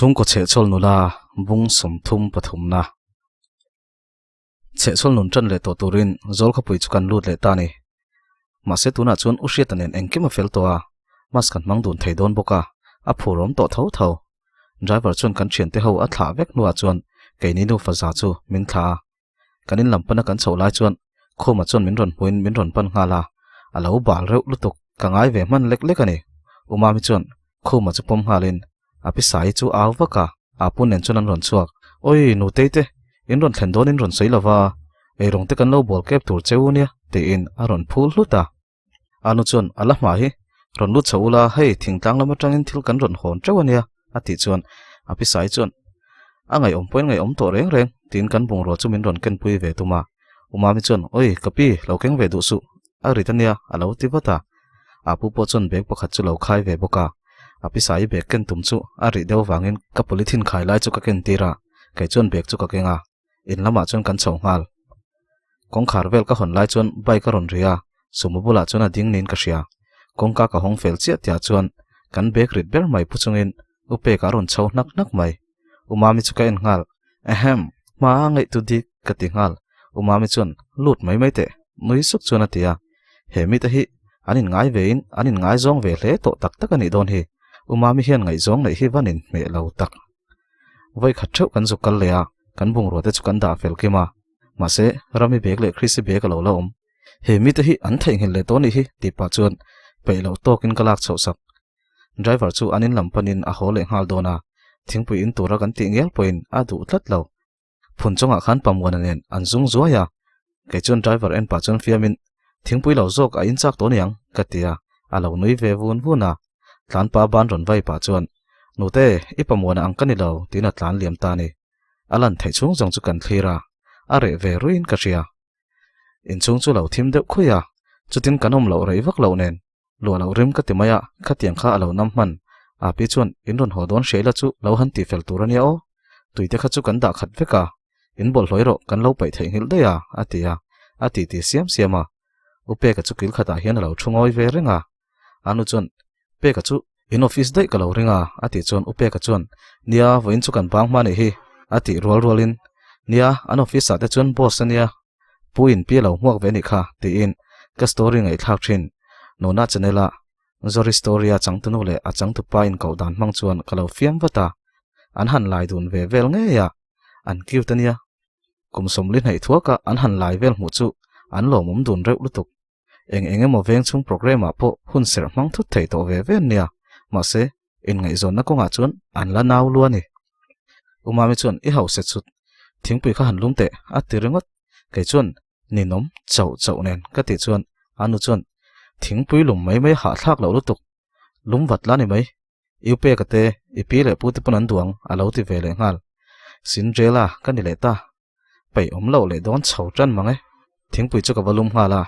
chung ko che chol nula bung som thum pathum na che chol nun tran le to turin zol kha pui chukan lut le ta ni ma se tuna chun ushia tanen engkema fel to a mas kan mang dun thei don boka a phurom to tho tho driver chun kan thian te ho a thla vek nuwa chuan keini nu faza chu min thla kanin lampana kan chho lai chuan khoma chun min ron puin min ron pan ngala alo bal reu lutuk kangai ve man lek lek ani umami chuan khoma chu pom halin api sai chu awaka apun nen chuan an ron chuak oi nu teite in ron thlen don in ron sei lawa ei rong te kan lo bol kep tur cheu nia te in a ron phul hluta anu chuan ala ma hi ron lut chhoula hei thingtlang lama tangin thil kan ron hon treu ania ati chuan api sai chuan angai om poin ngai om to reng reng tin kan bung ro chu min ron ken pui ve tuma umami chuan oi kapi lo keng ve du su a ritania alo ti bata apu po chuan bek pakhat chu lo khai ve boka api sai bek ken tum chu ari deu wangin ka polythene khai lai chu ka ken tira kai chuan bek chu ka kenga in lama chuan kan chho ngal kong khar vel ka hon lai chuan bai ka ron ria sumubula chuan a ding nin ka sia kong ka hong fel chia tia chuan kan bek rit ber mai puchungin upe ka ron chho nak nak mai umami chu ka en ngal ahem ma ngai tu dik ka ti ngal umami chuan lut mai mai te nui suk chuan atia he mi ta hi anin ngai vein anin ngai zong ve hle to tak tak ani don hi umami hian ngai zong nei hi vanin me lo tak voi khat theu kan zukal lea kan bung ro te chu kan da fel kema ma se rami bek le khrisi bek lo lom he mi te hi an thei ngel le to ni hi ti pa chuan pe lo tokin kalak chho sak driver chu anin lampanin a hole ngal dona thingpui in tura kan ti ngel point a du tlat lo phun chonga khan pamwan anen anjung zuaya ke chuan driver en pa chuan fiamin thingpui lo zok a in chak to niang katia alo nui ve vun vuna tlan pa ban ron vai pa chuan nute ipamwana angkani lo tina tlan liam ta ni alan thei chung jong chu kan thira are ve ruin ka ria in chung chu lo thim deuh khuya chutin kanom lo rei vak lo nen lo lo rim ka timaya khatiang kha alo nam man a pi chuan in ron hodon sheila chu lo han ti fel turania o tuite kha chu kan da khat veka in bol hloiro kan lo pai thei ngil deya atia ati ti siam siama upe ka chu kil khata hian lo thungoi ve renga anu chuan pe ka chu in office dai ka lo ringa ati chuan upe ka chuan nia voin chu kan bang ma ni hi ati rol in nia an office ate chuan boss ania puin pi lo muak ve ni kha ti in ka story ngai thak thin nona chanela zori storia changtunu le achang tu pa in ko dan mang chuan ka lo fiam wata an han lai dun ve vel nge ya an kiu tania kum somlin hei thuaka an han lai vel mu chu an lo mum dun reu lutuk enge mo veng chung program a po hun ser mang thut thei to ve ve nia ma se in ngai zon na ko nga chuan an la naw lu ani umami chuan I hau se chut thingpui kha han lumte a tirengot ke chuan ninom chau nen ka ti chuan anu chuan thingpui lum mai mai ha thlak lo lutuk lum wat la ni mai iupe ka te ipi le puti punan duang alo ti ve le ngal sinjela kan ni le ta pai om lo le don chau tran mangai thingpui chu ka volum hala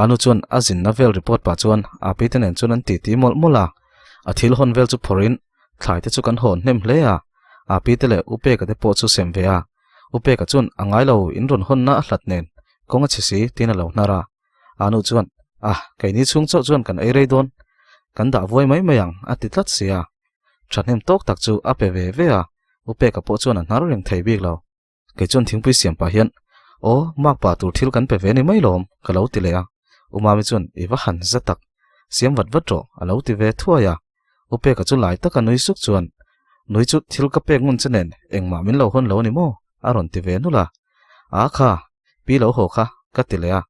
anu chuan azin na vel report pa chuan a pi tenen chuan an ti mol mola a thil hon vel chu forin thlai te chu kan hon nem hle a pi te le upe ka te po chu sem ve a upe ka chuan angai lo in ron hon na hlat nen konga chisi tina lo nara anu chuan kaini chung chau chuan kan ei rei don kan da voi mai mayang ati tlat sia thanem tok tak chu a pe ve a upe ka po chuan an har reng thei bik lo ke chuan thingpui siam pa hian o mak pa tur thil kan pe ve ni mai lom ka lo ti le a umami chuan iwa han zatak siam wat ro alo ti ve thuaya upe ka chu lai taka nui suk chuan nui chu thil ka pek ngun chenen engma min lo hon lo ni mo aron ti ve nula a kha pi lo ho kha ka ti le a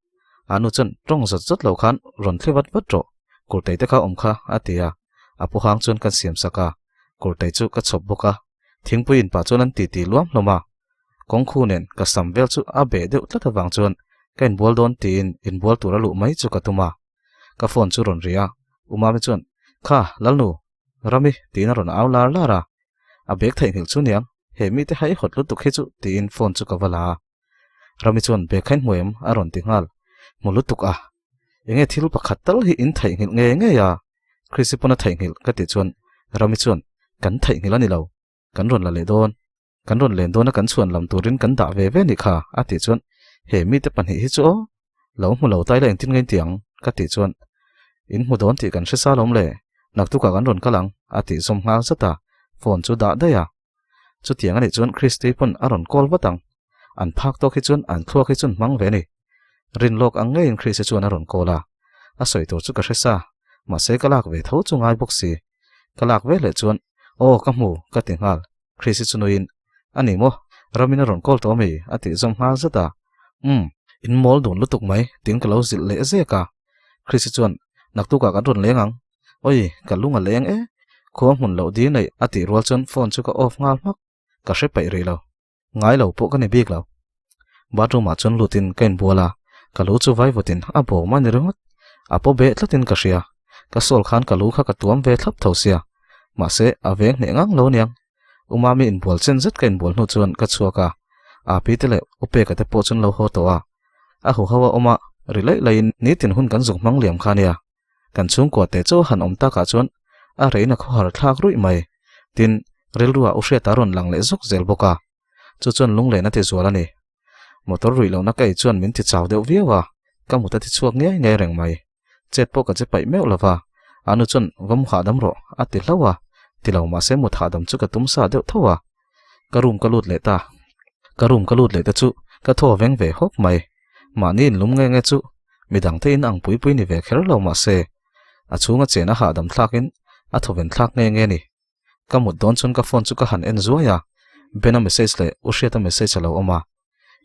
anu chuan tong zot lo khan ron thlewat wat ro kurtei te kha om kha atia apu hang chuan kan siam saka kurtei chu ka chop boka thingpui in pa chuan an ti luam hloma kong khu nen ka samvel chu a be deuh tlat awang chuan kain bol don tin in bol tura lu mai chu ka tuma ka phone chu ron ria umami chuan kha lalnu rami tina ron awlar lara a bek thei ngil chu niang he mi te hai hot lu tu khe chu tin phone chu ka wala rami chuan bek khain muem a ron ti ngal mulutuk enge thil pakhat tal hi in thei ngil nge ya krisipona thei ngil ka ti chuan rami chuan kan thei ngila ni lo kan ron la le don kan ron len don na kan chuan lam turin kan da ve ni kha ati chuan he mi te pan hi chu lo mu lo tai la tin ngai tiang ka ti chuan in mu don ti kan hre lom le nak tu ka kan ron kalang ati som nga zata phone chu da da ya chu tiang ani chuan Christy pon aron call watang an phak to khi chuan an thua khi chuan mang ve ni rin lok ang ngai in Christy chuan aron kola a soi to chu ka hre sa ma se kalak ve tho chu ngai boxi kalak ve le chuan o ka mu ka ti ngal Christy chu no in ani mo ramina ron call to mi ati som nga zata in mol don lutuk mai ting ka lo zil le ze ka Christy chuan nak tu ka kan ron lengang oi ka lunga leng e kho mun lo di nei ati rol chon phone chu ka off ngal mak ka hre pai re lo ngai lo po ka ni bik lo bathroom ma chon lutin kain bola ka lu chu vai votin a bo ma ni rongot apo be thlatin ka ria ka sol khan ka lu kha ka tuam ve thlap thosia ma se aveng ne ngang lo niang umami in bol chen zet kain bol nu chuan ka chuaka a pi tele upe ka te po chun lo ho to a hu hawa oma rilai lain ni tin hun kan zuk mang liam khania kan chung ko te chu han om ta ka chuan a reina kho har thak rui mai tin rilruwa ushe taron lang le zuk zel boka chu chuan lung le na te zuala ni motor rui lo na kai chuan min ti chaw deuh viawa ka muta ti chuak ngai ngai reng mai chet po ka che pai meu lawa anu chuan gom kha dam ro ati hlawa ti lo ma se mu tha dam chu ka tum sa deuh thowa karum kalut le ta chu ka tho veng ve hok mai ma nin lum nge nge chu midang te in ang pui pui ni ve kher lo ma se a chunga chena ha dam thlakin a thoven thlak nge nge ni ka mut don chun ka phone chu ka han en zuaya bena message le usheta message lo oma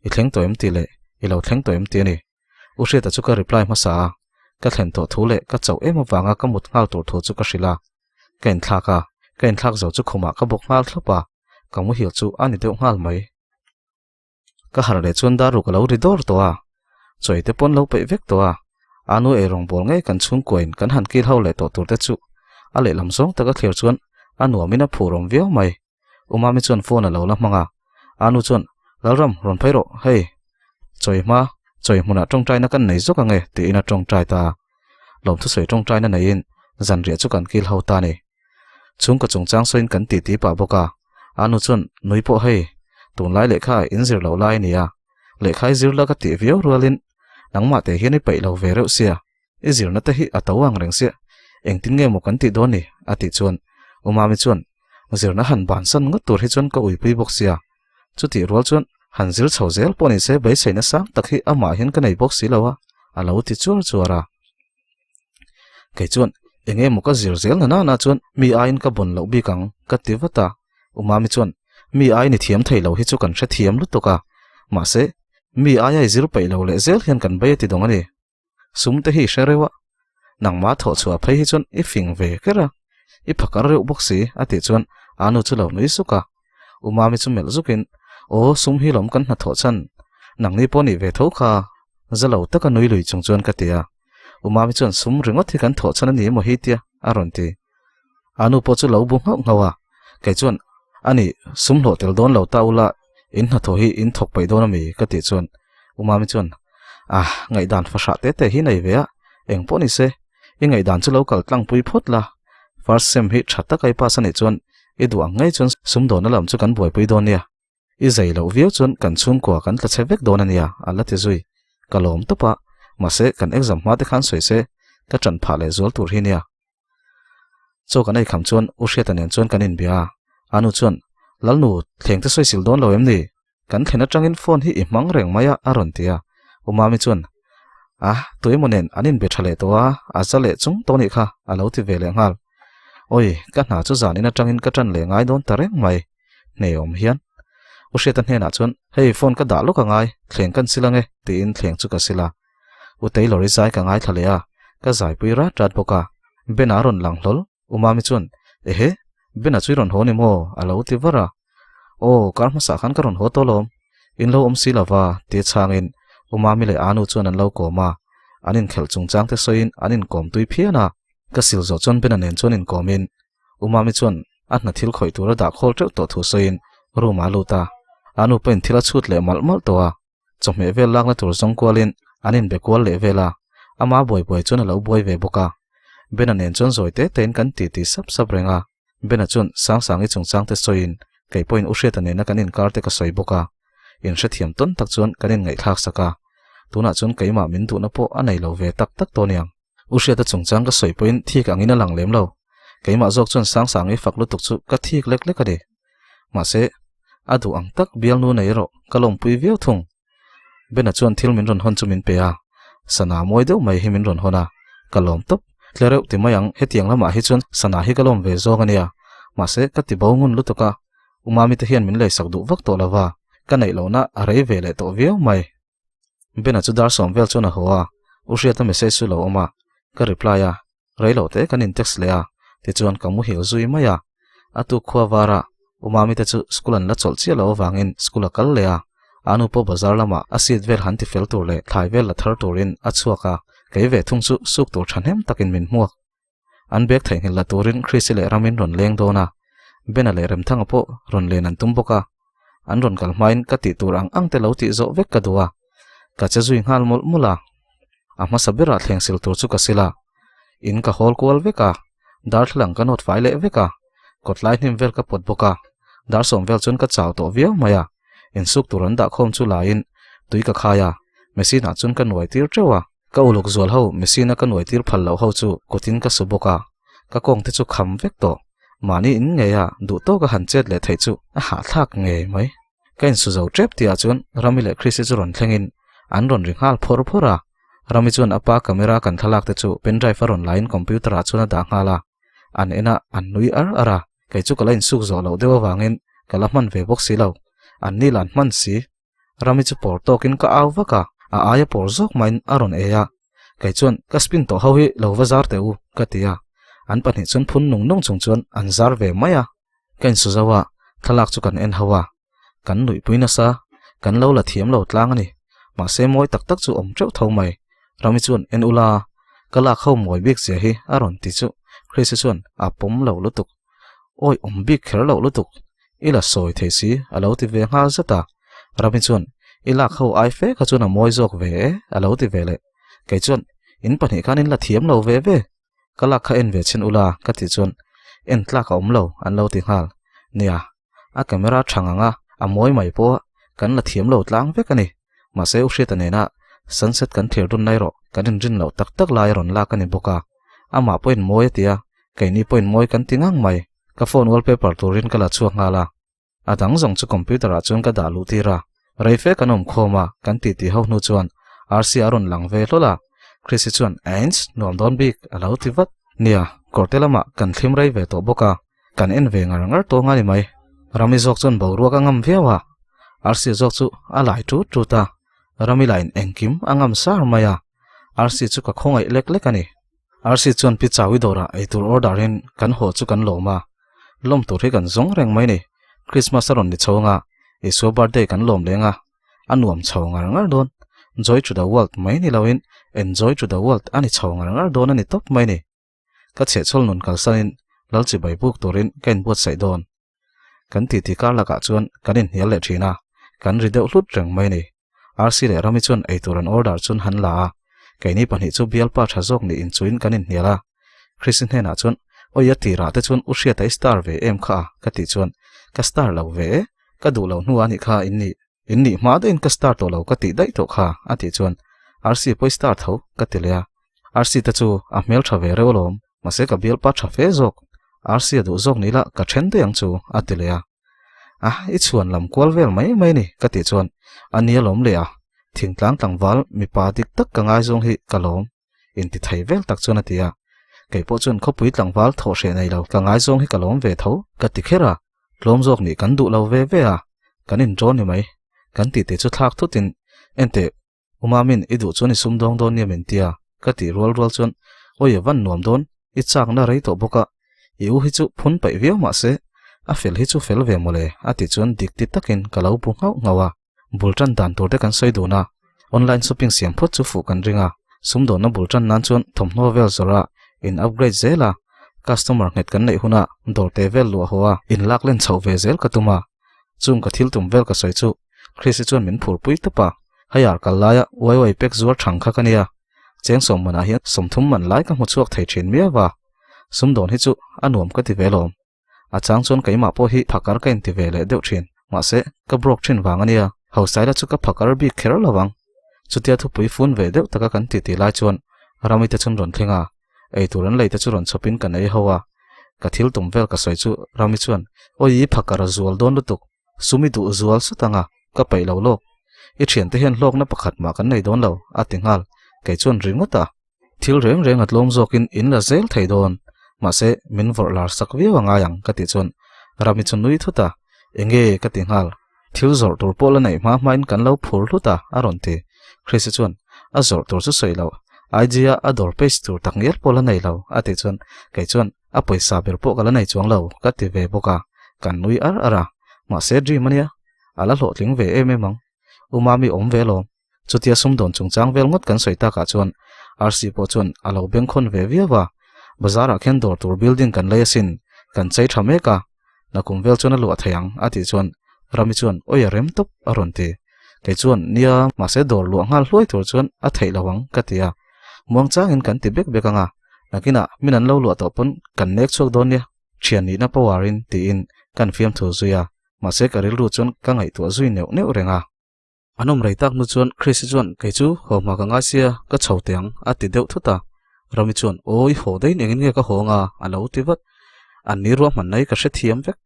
I thleng to em ti le I lo thleng to em ti ni usheta chu ka reply ma sa ka thlen to thu le ka chau em awanga ka mut ngal tur thu chu ka hrila kain thlak zo chu khuma ka bok ngal thlopa ka mu hil chu ani deuh ngal mai ka har le chun daru ka lo ri dor to a choi te pon lo pe vek to a anu e rong bol ngai kan chung koin kan han kil ho le to tur te chu a le lam song ta ka thler chuan anu amina phurom veo mai umami chuan phone a lo la manga anu chuan lalram ron phairo hei choi muna tong trai na kan nei zo ka nge ti ina tong trai ta lom thu soi tong trai na nei in zan ria chu kan kil ho ta ni chung ka chung chang soin kan ti pa boka anu chuan noi po hei tun lai le kha in zir lo lai ni a le khai zir la ka ti veo rualin nangma te hian I pai lo ve reuh sia I zir na te hi atawang reng sia engtin nge mo kan ti do ni ati chuan umami chuan zir na han ban san ngot tur hi chuan ka ui pui bok sia chu ti rual chuan han zir chho zel poni se bai seina sang tak hi ama hian ka nei bok si lawa alo ti chuara ke chuan enge mo ka zir zel na chuan mi ain ka bon lo bi kang ka ti wata umami chuan mi ai ni thiam thei lo hi chu kan hre thiam lu to ka ma se mi ai zir pai lo le zel hian kan bai ti dong ani sum te hi sherewa nangma tho chua phei hi chuan I fing ve kera I phakar reuh bok si ati chuan anu chu lo nui suka umami chu mel zukin o sum hi lom kan na tho chan nangni poni ve tho kha zalo taka nui lui chung chuan ka tia umami chuan sum ringot hi kan tho chan ani mo hi tia aron ti anu po chu lo bu ngawa ke chuan ani sum lo tel don lo taula in na tho hi in thok pai don mi ka ti chuan umami chuan ngai dan fa sha te hi nei ve a eng poni se I ngai dan chu lo kal tlang pui phot la first sem hi thatta kai pa sa ni chuan I duang ngai chuan sum don lam chu kan boi pui don nia I zai lo view chuan kan chung ko kan tla chevek don ania ala ti zui kalom to pa ma se kan exam ma te khan soi se ka chan pha le zol tur hi nia cho kan ai kham chuan u hriat anen chuan kan in bia anu chuan lalnu thleng te soi sil don lo em ni kan thena tangin phone hi I mang reng maya aron tia umami chuan tuimonen anin be thale to azale chung to ni kha alo ti ve le ngal oi ka na chu zanin atangin ka tan le ngai don tareng mai neom hian u hriat hne na chuan hei phone ka da lo ka ngai thleng kan silange ti in thleng chu ka sila u tailor zai ka ngai thale ka zai pui ra tat boka benaron lang hlol umami chuan ehe bena chuiron ho ni mo alo ti wara o karma sa khan karon ho to lom in lo silawa ti changin umami le anu chuan an lo koma anin khel chung chang te soin anin kom tui phiana ka sil zo chon bena nen chon in komin umami chuan na thil khoi tur da khol treu to thu soin ruma luta anu pen thila chut le malmal to chome vel lak na tur zong kwalin anin be kwal le vela ama boi chon lo boi ve boka bena nen chon zoi te ten kan ti sap renga bena chun sang i chung chang te soin kei point ushe ta ne na kanin kar te ka soi boka in sha thiam ton tak chuan kanin ngai thak saka tuna chun keima min tu na po anei lo ve tak tak to niang ushe ta chung chang ka soi point thik angina lang lem lo keima jok chun sang i faklu tuk chu ka thik lek lek ka de ma se adu ang tak bial nu nei ro kalong pui viau thung bena chuan thil min ron hon chu min pe a sana moi deuh mai hi min ron hona kalom top tlereu ti mayang hetiang lama hi chun sana hi kalom ve zo ania ma se ka ti bongun lutuka umami te hian min le sak du vak to lawa ka nei lo na arei ve le to viau mai bena chu dar som vel chuna hoa ushia ta message su lo oma ka reply a rei lo te kanin text le a ti chuan kamu hil zui maya atu khwa wara umami te chu skulan la chol chi lo wangin skula kal le a anu po bazar lama asit vel han ti fel tur le thai vel la thar turin achuaka kei ve thung chu suk tur thanem takin min muak an bek thai ngil la turin khrisile ramin ron leng dona bena le rem thang po ron len an tum boka an ron kal main ka ti tur ang te lo ti zo vek ka duwa ka cha zui ngal mol mula ama sabira thleng sil tur chu ka sila in ka hol kwal veka dar thlang ka not file veka kotlai nim vel ka pot boka dar som vel chun ka chaw to viau maya in suk turan da khom chu lain tui ka khaya machine chun ka noi tir trewa ka uluk zol ho machine ka noi tir phal lo ho chu kotin ka suboka ka kong te chu kham vek to mani in nge ya du to ka han chet le thai chu a ha thak nge mai kain su zo trep tia chun ramile khrisi chu ron thlengin an ron ring hal phor phora rami chun apa camera kan thalak te chu pen drive online computer a chuna da ngala an ena an nui ara kai chu kalain suk zo lo dewa wangin kalahman ve box si lo an ni lan man si rami chu por tokin ka awaka a aya por zok main aron eya kai chuan ka spin to ho hi lo bazar te u ka tia an pani chun phun nung nung chung chuan an zar ve maya kain su zawa thalak chu kan en hawa kan nui puina sa kan lo la thiam lo tlang ani ma se moi tak tak chu om treu tho mai rami chuan en ula kala khau moi bik che hi aron ti chu khrisi chuan a pom lo lutuk oi om bik kher lo lutuk ila soi theisi alo ti ve nga zata rami chuan ila khau ai fe ka chuna moi jok ve alo ti vele kai chuan in pani kanin la thiam lo ve ve kala kha en ve chen ula ka ti chuan en tla ka om lo an lo ti hal nia a camera thanganga a moi mai po kan la thiam lo tlang ve kani ma se ushri ta nena sunset kan thir dun nai ro kanin rin lo tak tak lai ron la kani boka ama point moi tia kai ni point moi kan tingang mai ka phone wallpaper turin kala chuak ngala adang zong chu computer a chun ka dalu tira reife kanom khoma kan ti ti ho nu chuan rc aron lang ve hlola khrisi chuan ains nom don bik alo ti vat nia kortelama kan thlim rei ve to boka kan en ve ngar to ngani mai rami jok chun boruak angam viawa rc jok chu alai tu ta rami line engkim angam sar maya rc chu ka khongai lek lek ani rc chuan pi chawi dora eitur order in kan ho chu kan loma lom tur hi kan zong reng mai ni christmas aron ni chonga isu birthday kan lom lenga anuam chawnger ngar don joy to the world mai ni lawin enjoy to the world ani chawnger ngar don ani top mai ni ka che chol nun kal sanin lalchi bai buk turin ken bot sai don kan ti ti kar laka chuan kanin hial le thina kan rideu hlut reng mai ni rc le rami chuan eituran order chun han la kaini pani chu bial pa thazok ni in chuin kanin hiala christian hena chuan oya tira te chuan ushia ta star ve em kha ka ti chuan ka star lo ve ka du lo nu ani kha inni ma de in ka star to lo ka ti dai to kha ati chuan rc poi star tho ka ti le rc ta chu a mel tha ve rewlom ma se ka bial pa tha fe zok rc du zok ni la ka then de ang chu ati le i chuan lam kwal vel mai ni ka ti chuan ania lom le thingtlang tlangwal mi pa dik tak ka ngai zong hi kalom in ti thai vel tak chuan atia kei po chun khopui tlangwal tho hre nei lo ka ngai zong hi kalom ve tho ka ti khera lom zok ni kan du lo ve ve kanin dron ni mai kan ti te chu thak thutin ente umamin idu chuni sumdong don ni men tia ka ti rol chun oi van nuam don i chak na rei to boka iu hi chu phun pai viau ma se a fel hi chu fel ve mole ati chun dik ti takin kalau pu ngau ngawa bultan dan tur de kan soi do na online shopping siam phot chu fu kan ringa sumdo na bultan nan chun thomno vel zora in upgrade zela customer net kan nei huna dor te vel lo hoa in lak len chho ve zel katuma chung ka thil tum vel ka soi chu khrisi chuan min phur pui tapa hayar kalaya wai pek zuar thang kha kania cheng som mana hian somthum man lai ka mu chuak thei thin mia wa sumdon hi chu anuam ka ti velom achang chuan keima po hi phakar ka in ti ve le deuh thin ma se ka brok thin wang ania hausai la chu ka phakar bi kher lawang chutia thu pui phun ve deuh taka kan ti lai chuan rami te chun ron thlenga ei turan leite chu ron chopin kan ei hawa ka thil tum vel ka soi chu rami chuan oi phakara zual don lutuk sumi du zual sutanga ka pai lo lok I thian te hian hlok na pakhat ma kan nei don lo atingal ke chuan ringota thil reng reng at lom zokin in la zel thei don ma se min vor lar sak vi wanga yang ka ti chuan rami chun nui thuta enge ka tingal thil zor tur pol nei ma main kan lo phur hluta aron ti khrisi chuan a zor tur chu soi lo idea ador page tur takngel pol nei lo ati chuan ke chuan a poisa ber po kala nei chuang lo ka ti ve boka kan nui ar ara ma se dream ania ala lo tling ve em emang umami om velo chutia sum don chungchang vel ngot kan soita ka chuan rc po chuan alo bengkhon ve viawa bazara khen dor tur building kan lesin kan chei thame ka nakum vel chuan lo athayang ati chuan rami chuan oya rem top aron ti ke chuan nia ma se dor lo ngal hloi tur chuan a thei lawang katia muang changin kan ti bek bekanga nakina minan lo lo to pon kan nek chok don nia thian ni na pawarin ti in kan fiam thu zuya ma se karil ru chuan ka ngai tu zui neu neu renga anom reitak nu chuan Chris chuan ke chu homa ka nga sia ka chhotiang ati deuh thuta rami chuan oi ho dei nengin nge ka honga alo tivat an ni ro man nei ka hre thiam vek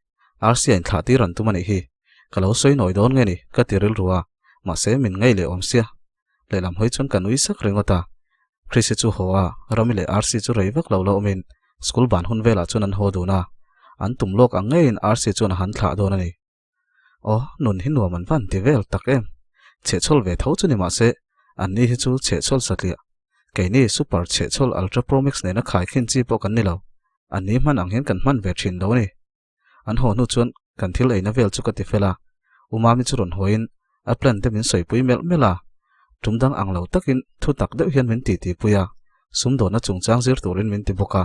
rcn thla ti ran tu mani hi kalo soi noi don nge ni ka tiril ruwa ma se min ngei le om sia le lam hoi chuan kanui sak rengota Chris chu howa rami le rc chu rei vek lo lo min school ban hun vela chuan an ho du na an tum lok angein rc chuan han thla don ani nun hi nuam an van ti vel tak em che chol ve tho chu ni ma se an ni hi chu che chol satlia ke ni super che chol ultra pro max ne na khai khin chi po kan ni lo an ni man ang hen kan man ve thin do ni an ho nu chuan kan thil ei na vel chu ka ti fela umami chu ron hoin a plan te min soi pui mel mela tumdang ang lo takin thu tak deuh hian min ti puya sum do na chungchang zir turin min ti boka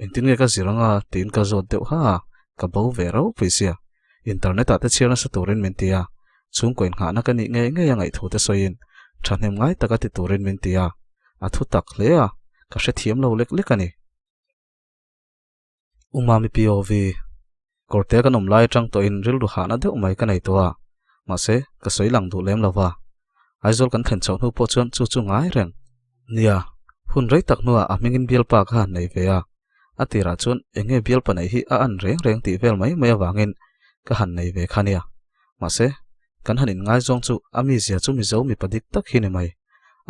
engtin nge ka ziranga tin ka zot deuh ha ka bo ve ro puisia internet ate chirna sa turin min tia chung koin nga na kani nge yang ai thu te soin thanem ngai taka ti turin min tia a thu tak le a ka hre thiam lo lek lek ani umami pov korte kan omlai tang to in ril ru hana de umai kan ai to a ma se ka soi lang du lem lawa aizol kan then chau nu po chuan chu ngai reng nia hun rei tak nuwa amingin bial pa kha nei ve a atira chuan enge bial pa nei hi a an reng reng ti vel mai mai awangin ka han nei ve khania ma se kan hanin ngai zong chu ami zia chu mi zo mi padik tak hi ni mai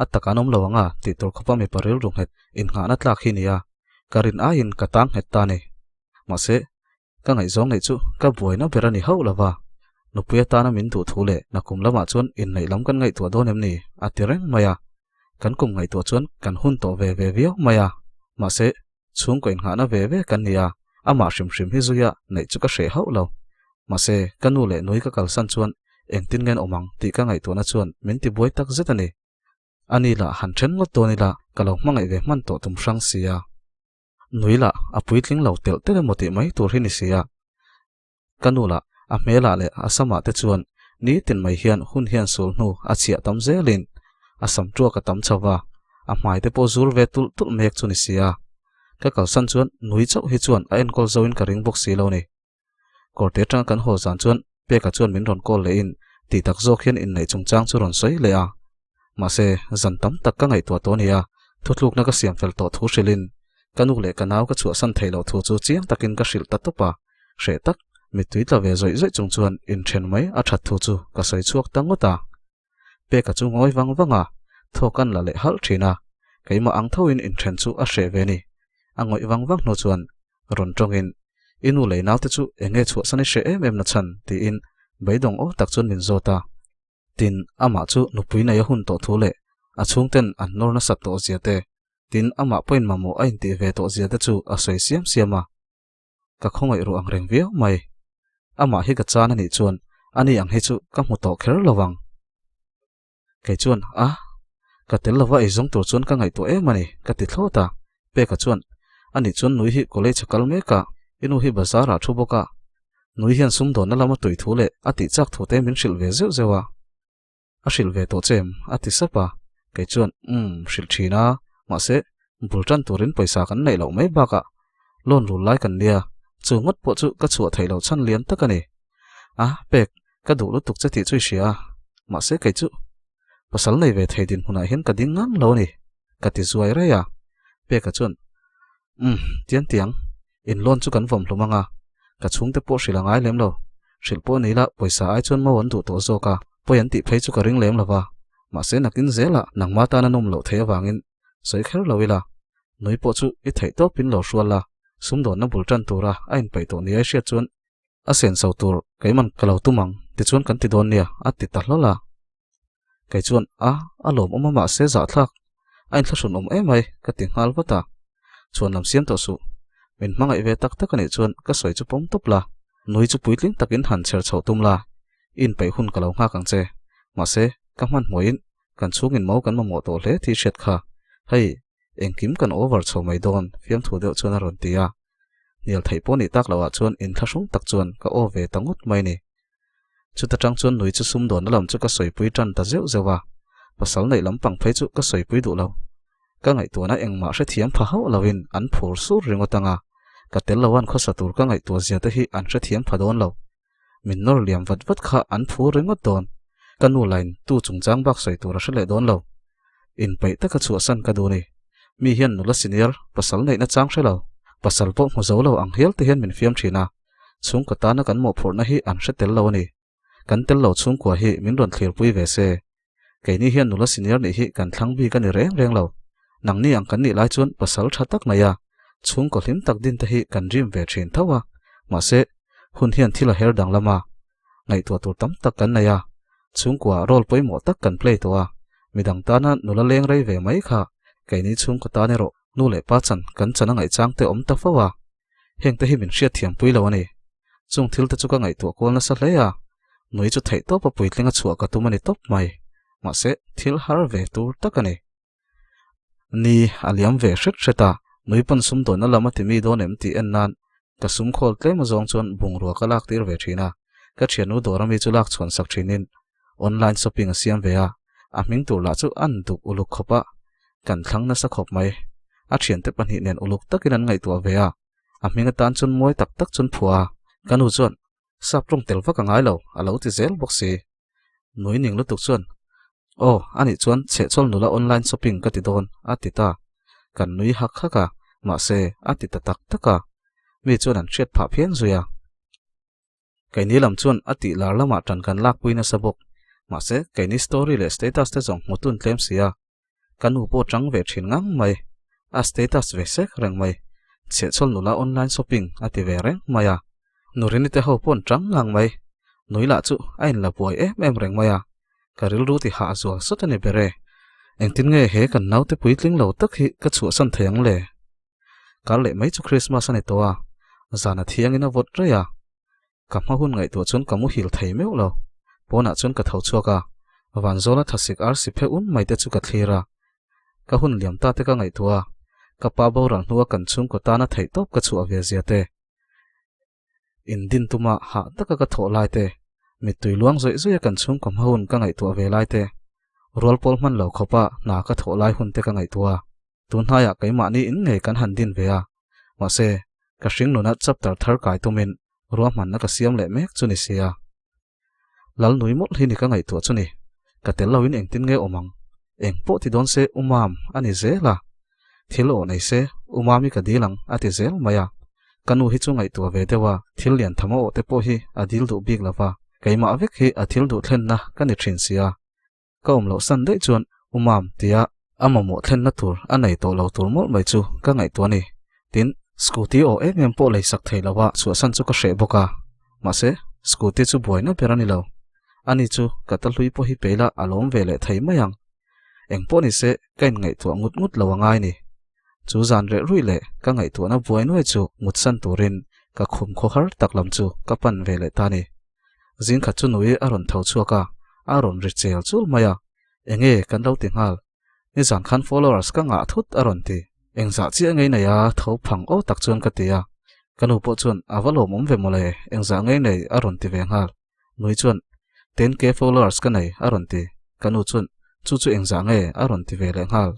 atakanom lawanga ti tor khopa mi paril rung het in nga na tlak hi nia karin a in katang het ta ni ma se ka ngai zong nei chu ka buaina berani ho lawa nupuya ta na min tu thule nakum lama chuan in nei lam kan ngai tu don em ni atireng maya kan kum ngai tu chuan kan hun to ve viau maya ma se chung ko in nga na ve kan nia ama hrim hi zuya nei chu ka hre ho lo ma se kanu le noi ka kalsan chuan engtin ngen omang ti ka ngai to na chuan min ti boi tak zetani ani la han then ngot to ni la kalo mangai ve man to tum sang sia nuila apuitling lo tel te moti mai tur hi ni sia kanula a mela le asama te chuan ni tin mai hian hun hian sul nu a chia tam zelin asam tro ka tam chawa a mai te po zur ve tul mek chu ni sia ka kalsan chuan nui chau hi chuan a en kol zoin ka ring box si lo ni korte tang kan ho zan chuan pe ka chuan min ron kol le in ti tak zo khian in nei chungchang chu ron soi le a ma se zan tam tak ka ngai to nia thutluk na ka siam fel to thu shilin kanu le kanaw ka chu san thailo thu chu chiang takin ka shil ta topa hre tak mi tui ta ve zoi chung chuan in then mai a that thu chu ka soi chuak tangota pe ka chu ngoi wanga thokan la le hal thina keima ang thoin in then chu a hre ve ni angoi wang no chuan ron tongin inu le naw te chu enge chu sani hre em na chan ti in beidong o tak chun min zota tin ama chu nupui na ya hun to thule a chung ten an nor na sat to ziate tin ama point mamo a in ti ve to ziate chu a soi siama ka khongai ru ang reng viau mai ama hi ka chan ani chuan ani ang he chu ka mu to kher lawang ke chuan ka tel lawa ei zong tur chuan ka ngai to em ani ka ti thlota pe ka chuan ani chuan nui hi college kal me ka inu hi bazara thu boka nui hian sum do na lama tui thule ati chak thu te min shil ve zeu zewa a shil ve to chem ati sapa ke chuan shil thina ma se bultan turin paisa kan nei lo mai baka lon ru lai kan nia chu ngot po chu ka chu thei lo chan lian tak ani pek ka du lu tuk chati chui sia ma se kai chu pasal nei ve thei din huna hian ka ding ngan lo ni ka ti zuai re ya pek ka chun tiang tiang in lon chu kan vom hlumanga ka chung te po hrilangai lem lo hril po nei la poisa ai chon ma won du to zo ka poyan ti phei chu ka ring lem lawa ma se nakin zela nangma ta na nom lo thei awangin soi kher loila noi po chu I thei to pin lo hruala sumdon na bul tan tura ain pai to ni ai hriat chuan a sen so tur kaiman kalau tumang ti chuan kan ti don nia a ti ta hlola kai chuan a lom oma ma se za thlak ain thla sun emai ka ti ngal wata chuan lam siam to su min mangai ve tak tak ani chuan ka soi chu pom topla noi chu puitling takin han cher chho tumla in pai hun kalau nga kang che ma se ka man moin kan chungin mau kan ma mo to hle thi shet kha hei engkim kan over chho mai don fiam thu deuh chuan a ron tia nial thei po ni tak lawa chuan in thlasung tak chuan ka o ve tangut mai ni chuta tang chuan noi chu sum don lam chu ka soi pui tan ta zeu zewa pasal nei lampang phei chu ka soi pui du lo ka ngai tu na engma hre thiam pha ho lovin an phur sur ringotanga ka tel lawan kho satur ka ngai tu zia te hi an hre thiam pha don lo min nor liam vat vat kha an phur ringot don kanu line tu chungchang bak soi tur a hre le don lo in pai ta ka chu san ka du ni mi hian nula senior pasal nei na chang hre lo pasal po mo zo lo ang hial te hian min fiam thina chung ko ta na kan mo phur na hi an hre tel lo ni kan tel lo chung ko hi min ron thlir pui ve se kai ni hian nula senior ni hi kan thlang bi kan ni reng lo nang ni ang kan ni lai chuan pasal tha tak na ya chung ko hlim tak din te hi kan rim ve thin thawa ma se hun hian thila her dang lama ngai tu tur tam tak kan na ya chung kwa rol poi mo tak kan play to midang ta na nula leng rei ve mai kha kai ni chung ko ta ne ro nu le pa chan kan chana ngai chang te om ta fawa heng te hi min hriat thiam pui lo ani chung thil te chu ka ngai tu kol na sa hle ya noi chu thei to pa puitlinga chuwa ka tumani top mai ma se thil har ve tur takani ni aliam ve hret hreta noi pan sum don na lama ti mi don em ti en nan ka sum khol tlem zong chon bungro ka lak tir ve thina ka thianu dorami chu lak chhon sak thinin online shopping asiam ve a ming tur la chu an duk uluk khopa kan thlang na sa khop mai a thian te pan hi nen uluk takin an ngai tu ve a ming tan chun moi tak tak chun phua kanu chon sap trong tel va ka ngai lo alo ti zel boxi noi ning lu tuk chuan ani chuan che chol nula online shopping ka ti don atita kan nui hak khaka ma se atita tak taka mi chuan an hriat pha phian zuya kai ni lam chuan ati lar lama tan kan lak puina sabok ma se kai ni story le status te jong mutun tlem sia kanu po tang ve thin ngang mai a status ve sek rang mai che chol nula online shopping ati ve reng maya nurini te ho pon tang ngang mai noi la chu ain la poi em reng maya karil ru ti ha zual sotani bere engtin nge he kan naute puitling lo tak hi ka chu san theng le kal le mai chu Christmas ani towa zana thiang ina vot reya kamha hun ngai to chun kamu hil thei meu lo pona chun ka thau chuaka wanzola thasik ar si phe mai te chu ka thlira ka hun liam ta te ka ngai tuwa ka pa bo ran huwa kan chung ko ta na thei top ka chu ave zia te indin tuma ha taka ka tho lai te mi tui luang zoi zoi kan chung kam hun ka ngai tu ave lai te rol pol man lo khopa na ka tho lai hun te ka ngai tuwa tun ha ya kai ma ni in nge kan han din ve a ma se ka hring no na chapter thar kai to min ro man na ka siam le mek chu ni sia lal nui mot hi ni ka ngai tu chu ni ka tel lo in eng tin nge omang eng po ti don se umam ani zela thil o nei se umami ka dilang ati zel maya kanu hi chu ngai tu ve dewa thil lian thama o te po hi adil du big lawa kaima vek hi athil du thlen na kani thin sia ka om lo san dei chuan umam tia amamo thlen na tur anei to lo tur mol mai chu ka ngai tu ani tin scooty o em po lei sak thei lawa chu san chu ka hre boka ma se scooty chu boina perani lo ani chu katal hui po hi pela alom vele thei mayang eng po ni se kain ngai tu ngut ngut lawangai ni chu zan re ruile ka ngai tu na buai noi chu mut san turin ka khum kho har taklam chu ka pan vele tani zin kha chu nui aron thau chuaka aron ri chel chul maya enge kan lo tingal ni zan khan followers ka nga thut aron ti eng za chi ngei na ya tho phang o tak chuan ka tia kanu po chuan avalo mom ve mole eng za ngei nei aron ti ve ngal nui chuan 10k followers ka nei aron ti kanu chuan chu eng za nge aron ti ve le ngal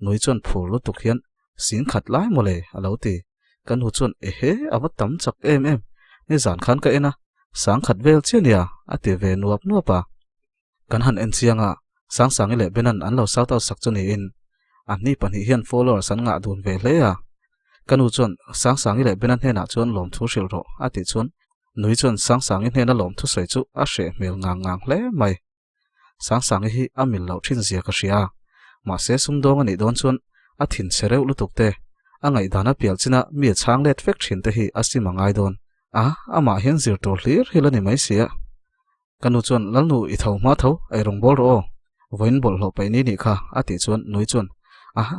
nui chuan phur lu tuk hian sin khat lai mole alo ti kan hu chuan awa tam chak em ni zan khan ka ena sang khat vel chiania ati ve nuap nuapa kan han en chianga sang ile benan an lo shout out sak chuni in ani pani hian followers an nga dun ve hle a kan u chuan sang ile benan hena chuan lom thu sil ro ati chuan nui chuan sang in hena lom thu sei chu a hre mel ngang hle mai sang hi amil lo thin zia ka ria ma se sum dong ani don chuan a thin sereu lutuk te angai dana pial china mi chang let fek thin te hi asimangai don ama hian zir tor hlir hilani mai sia kanu chuan lalnu I tho ma tho ai rong bol ro voin bol lo pai ni kha ati chuan nui chuan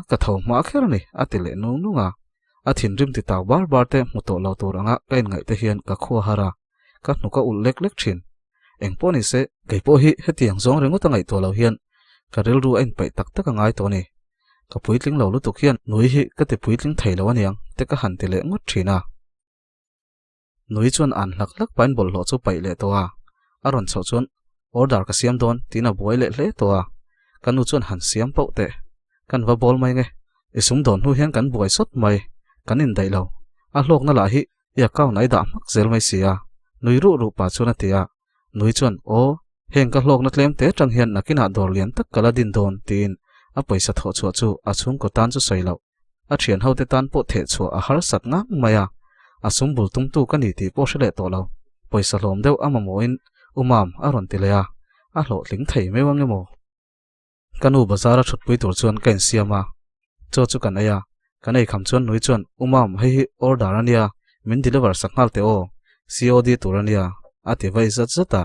ka tho ma kher ni ati le nunga a thin rim ti taw bar te muto lo tur anga kain ngai te hian ka kho hara ka hnuka ul lek thin engpo ni se keipo hi hetiang zong rengo tangai to lo hian ka rel ru en pai tak angai to ni ka puitling lo lutuk hian nui hi ka te puitling thailo aniang te ka han te le ngot thina nui chuan an lak pain bol lo chu pai le to aron chho chuan order ka siam don tina boy le hle to kanu chuan han siam pau te kan va bol mai nge isum don hu hian kan boy sot mai kan in dai lo a hlok na la hi ya kaw nai da mak zel mai sia nui ru pa chuan atia nui chuan heng ka hlok na tlem te tang hian nakina dor lian tak kala din don tin a paisa tho chu a chung ko tan chu soilo a thian ho te tan po the chu a har sat nga maya asum bul tung tu kan ni ti po hle to lo paisa lom deu amamo in umam aron tilea a hlo tling thei mewang emo kanu bazara thut pui tur chuan kan siama chu kan aya kan ei kham chuan nui chuan umam hi order ania min deliver saknal te COD turania ati vai zata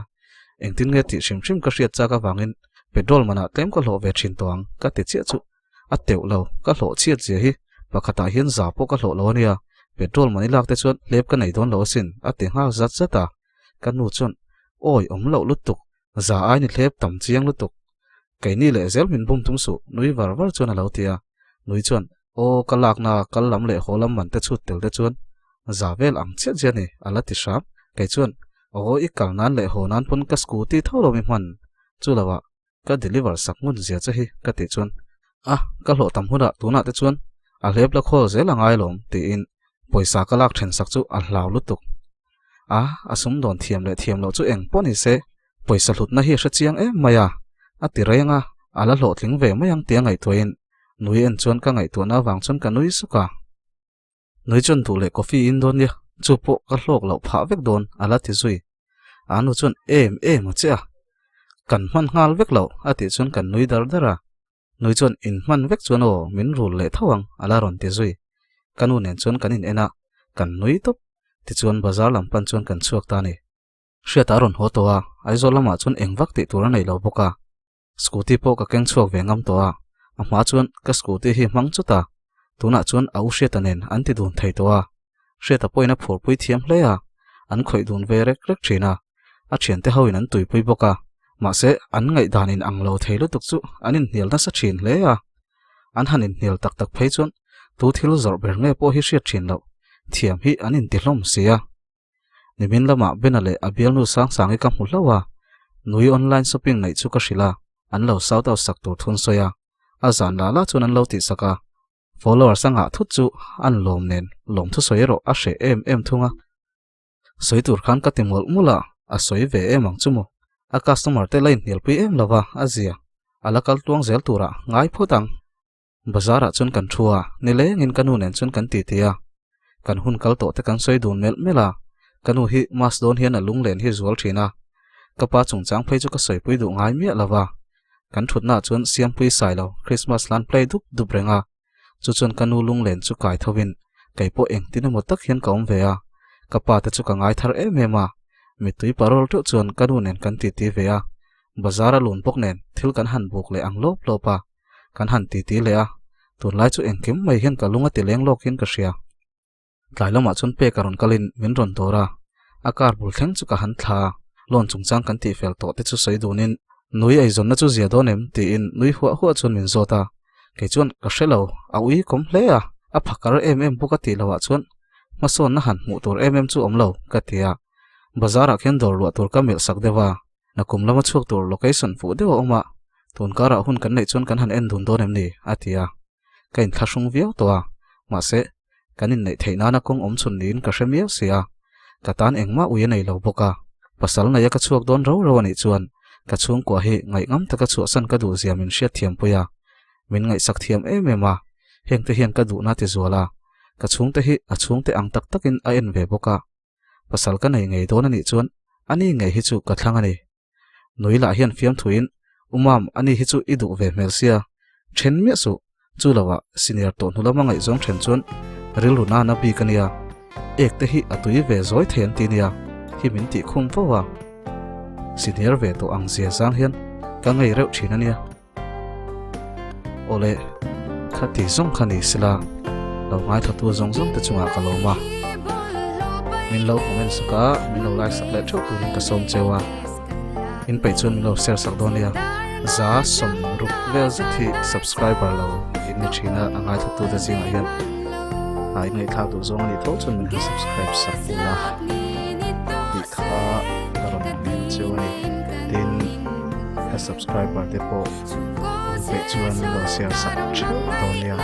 engtin nge ti shim ka riat cha ka wangin petrol mana tlem ko hlo ve thin tawang ka te che chu a teu lo ka hlo chiat je hi pakhata hian za po ka hlo lo ania petrol mani lak te chuan lep ka nei don lo sin a te nga zata kanu chuan oi lo lutuk za ai ni thlep tam chiang lutuk kaini le zel min bum tum su nui war chuan alo tia nui chuan kalak na kallam le holam man te chu tel te chuan za vel ang che je ni ala ti sap kai chuan I kal nan le ho nan pun ka scooty tholo mi man chu lawa ka deliver sakmun zia che hi ka ti chuan ka hlo tam huna tuna te chuan a lep la khol zel angai lom ti in poisa ka lak then sak chu a hlaw lutuk asum don thiam lo chu eng poni se poisa hlut na hi hra chiang maya ati renga ala hlo tling ve mayang tiangai toin nui en chuan ka ngai to na wang chuan ka nui suka nui chuan tu le coffee in don ya chu po ka hlok lo pha vek don ala ti zui anu chuan ma cha kan man ngal vek lo ati chuan kan nui dara nui chuan in man vek chuan min rul le thawang ala ron ti zui kanu nen chuan kan in ena kan nui top ti chuan bazar lam pan chuan kan chuak ta ni hriat aron ho to aizo lama chuan engwak ti tur nei lo boka scooty po ka keng chuak ve ngam to ma chuan ka scooty hi mang chuta tuna chuan au hriat anen an ti dun thei to hriat a poina phur pui thiam hle an khoi dun ve rek thina a thian te hoin an tui pui boka ma se an ngai danin anglo theilu tuk chu anin hnial na sa thin hle an hanin hnial tak phei chuan tu thil zor ber nge po hi hriat thin lo thiam hi anin ti hlom sia nimin lama benale abial nu sang ka hmu hlawa nui online shopping nei chu ka hrila an lo shout out sak tur thun soya a zan la chun an lo ti saka followers anga thut chu an lom nen lom thu soiro a hre em thunga soitur khan ka timol mula a soi ve emang chumo a customer te line helpi em lawa azia alakal tuang zel tura ngai photang bazara chun kan thua nile ngin kanu nen chun kan ti tia kan hun kal to te kan soi dun mela kanu hi mas don hian a lung len hi zual thina kapa chungchang phei chu ka soi pui du ngai mi lawa kan thutna chun siam pui sai lo Christmas lan play dup renga chu chun kanu lung len chu kai thowin kaipo engtin mo tak hian kaum ve kapa te chu ka ngai thar emema mitui parol tu chuan kanu nen kan ti ve bazara lun pok nen thil kan han buk le ang lop lopa kan han ti le tur lai chu engkim mai hian ka lunga ti leng lokin ka hria tlailoma chun pe karon kalin min ron tora akar bul thleng chu ka han thla lon chungchang kan ti fel to te chu sei dunin nui ai zon na chu zia donem ti in nui huwa chun min zota ke chuan ka hrelo aui kom hle a phakar buka ti lawa chuan mason na han mu tur chu omlo ka tia bazara khen dor wa tur ka mel sak dewa na kumlama chuak tur location fu dewa oma tun kara hun kan nei chuan kan han en dun donem ni atia kain thlasung viau to ma se kanin nei theina na kong om chun nin ka hremia sia ka tan engma uya nei lo boka pasal na ya ka chuak don ro ro ani chuan ka chung kwa hi ngai ngam taka chu san ka du ziamin hriat thiam puya min ngai sak thiam emema hengte hian ka du na ti zuala ka chung te hi a chung te ang tak takin a en ve boka pasal ka nei ngei don ani chuan ani ngei hi chu ka thlang ani noila hian fiam thuin umam ani hi chu idu ve mel sia then mi su chu lawa senior to hnulama ngai zong then chuan riluna na bi kania ek te hi atui ve zoi then tinia hi min ti khum pawa senior ve to ang zia sang hian ka ngai reu thin ania ole khati zong khani sila lo ngai thatu zong zong te chunga ka lo ma min lo comment saka min lo like sak le thok tu ka som chewa in pe chun lo share sak don ya za som ruk vel thi subscriber lo in ni china angai thatu te jing hian ai ngai thak tu zong ni thok chun min subscribe sak la ti kha karon min chuni tin subscriber te po pe chuan min lo share sak don ya